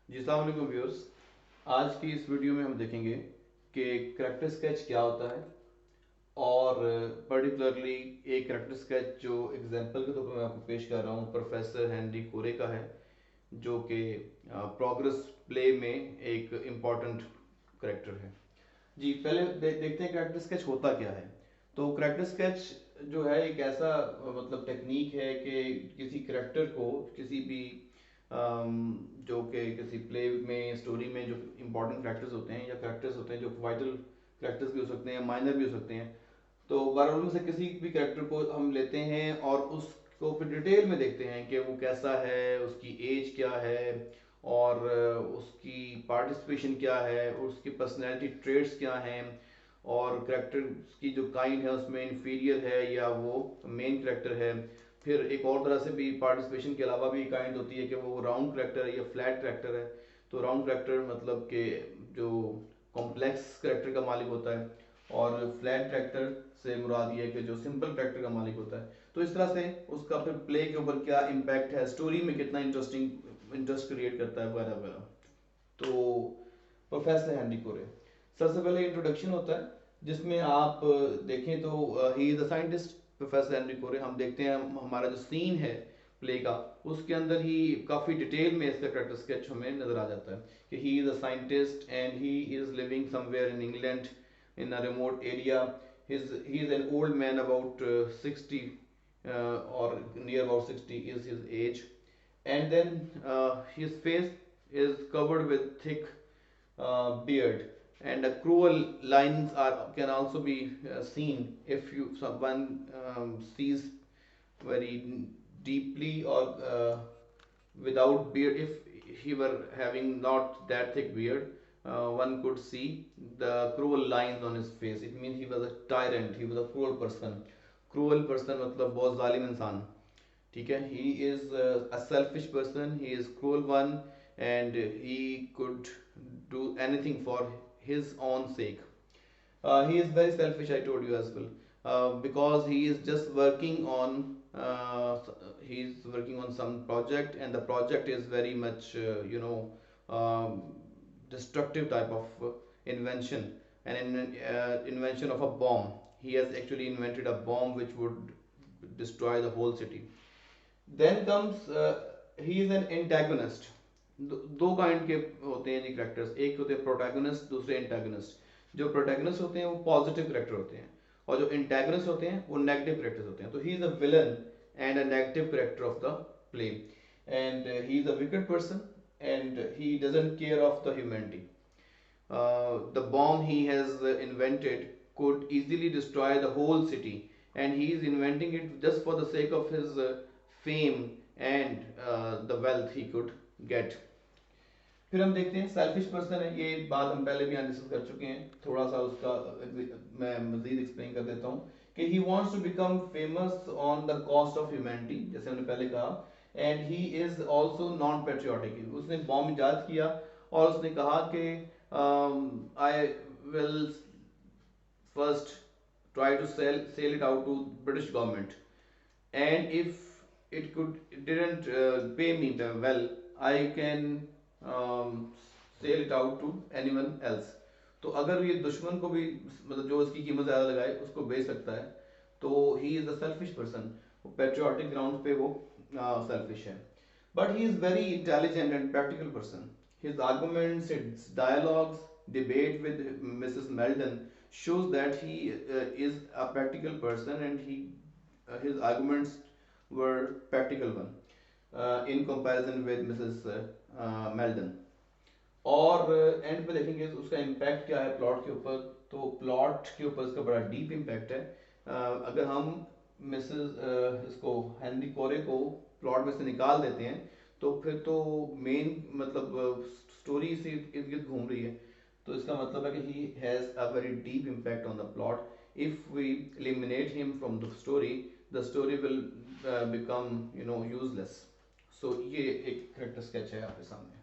जी अस्सलाम वालेकुम व्यूअर्स। आज की इस वीडियो में हम देखेंगे कि करैक्टर स्केच क्या होता है और पर्टिकुलरली एक करैक्टर स्केच जो एग्जांपल के तौर पर मैं आपको पेश कर रहा हूँ प्रोफेसर हेनरी कोरे का है, जो कि प्रोग्रेस प्ले में एक इम्पॉर्टेंट करैक्टर है। जी पहले देखते हैं करैक्टर स्केच होता क्या है। तो करैक्टर स्केच जो है एक ऐसा मतलब टेक्निक है कि किसी करैक्टर को किसी भी जो कि किसी प्ले में स्टोरी में जो इम्पोर्टेंट करैक्टर्स होते हैं या करैक्टर्स होते हैं जो वाइटल करैक्टर्स भी हो सकते हैं, माइनर भी हो सकते हैं। तो बहरहाल उनमें से किसी भी कैरेक्टर को हम लेते हैं और उसको फिर डिटेल में देखते हैं कि वो कैसा है, उसकी एज क्या है और उसकी पार्टिसिपेशन क्या है, उसकी पर्सनैलिटी ट्रेड्स क्या हैं और करेक्टर की जो काइंड है उसमें इन्फीरियर है या वो मेन करेक्टर है। फिर एक और तरह से भी पार्टिसिपेशन के अलावा भी काइंड होती है कि वो राउंड करेक्टर है या फ्लैट करेक्टर है। तो राउंड करेक्टर मतलब कि जो कॉम्प्लेक्स करेक्टर का मालिक होता है और फ्लैट करेक्टर से मुराद ये है कि जो सिंपल करेक्टर का मालिक होता है। तो इस तरह से उसका फिर प्ले के ऊपर क्या इम्पैक्ट है, स्टोरी में कितना इंटरेस्ट क्रिएट करता है वगैरह वगैरह। तो प्रोफेसर हेनरी कोरे, सबसे पहले इंट्रोडक्शन होता है जिसमें आप देखें तो he is a scientist. Professor Henry कोरे हम देखते हैं, हमारा जो सीन है प्ले का उसके अंदर ही काफ़ी डिटेल में इसका कैरेक्टर स्केच हमें नज़र आ जाता है कि he is a scientist and he is living somewhere in England in a remote area. He is an old man about 60 or near about 60 is his age, and then his face is covered with thick beard, and cruel lines are can also be seen if you someone sees very deeply or without beard. If he were having not that thick beard, one could see the cruel lines on his face. It means he was a tyrant, he was a cruel person. Cruel person मतलब बहुत जालिम इंसान, ठीक है। He is a selfish person, he is cruel one, and he could do anything for his own sake. He is very selfish, I told you as well, because he is just working on he's working on some project, and the project is very much destructive type of invention, an invention of a bomb. He has actually invented a bomb which would destroy the whole city. Then comes he is an antagonist. दो kind के होते हैं जी characters, एक होते हैं protagonist, दूसरे antagonist. जो protagonist होते हैं वो पॉजिटिव करेक्टर होते हैं और जो एंटागनिस्ट होते हैं वो नेगेटिव करेक्टर्स होते हैं। तो he is a villain and a negative character of the play, and he is a wicked person and he doesn't care of the humanity. The bomb he has invented could easily destroy the whole city, and he is inventing it just for the sake of his fame and the wealth he could get. फिर हम देखते हैं selfish person है, ये बात हम पहले भी यहाँ डिस्कस कर चुके हैं, थोड़ा सा उसका मैं मजीद एक्सप्लेन कर देता हूँ कि he wants to become famous on the cost of humanity, जैसे हमने पहले कहा। And he is also non patriotic, उसने बॉम्ब इजाद किया और उसने कहा कि I will first try to sell it out to British government, and if it didn't pay me well, I can um, sell it out to anyone else. तो अगर ये दुश्मन को भी मतलब जो उसकी कीमत ज़्यादा लगाए उसको बेच सकता है, तो he is a selfish person. वो पेट्रियाटिक ग्राउंड पे वो सेल्फिश है। But he is very intelligent and practical person. His arguments, his dialogues, debate with Mrs. Meldon shows that he is a practical person, and his arguments were practical one in comparison with Mrs. Meldon. और and पे देखेंगे तो उसका impact क्या है plot के ऊपर। तो प्लॉट के ऊपर इसका बड़ा डीप इम्पैक्ट है। अगर हम इसको हेनरी कोरे को प्लॉट में से निकाल देते हैं तो फिर तो मेन मतलब स्टोरी से इर्द गिर्द घूम रही है। तो इसका मतलब है कि he has a very deep impact on the plot. If we eliminate him from the story will become useless. So ये एक करेक्टर स्केच है आपके सामने।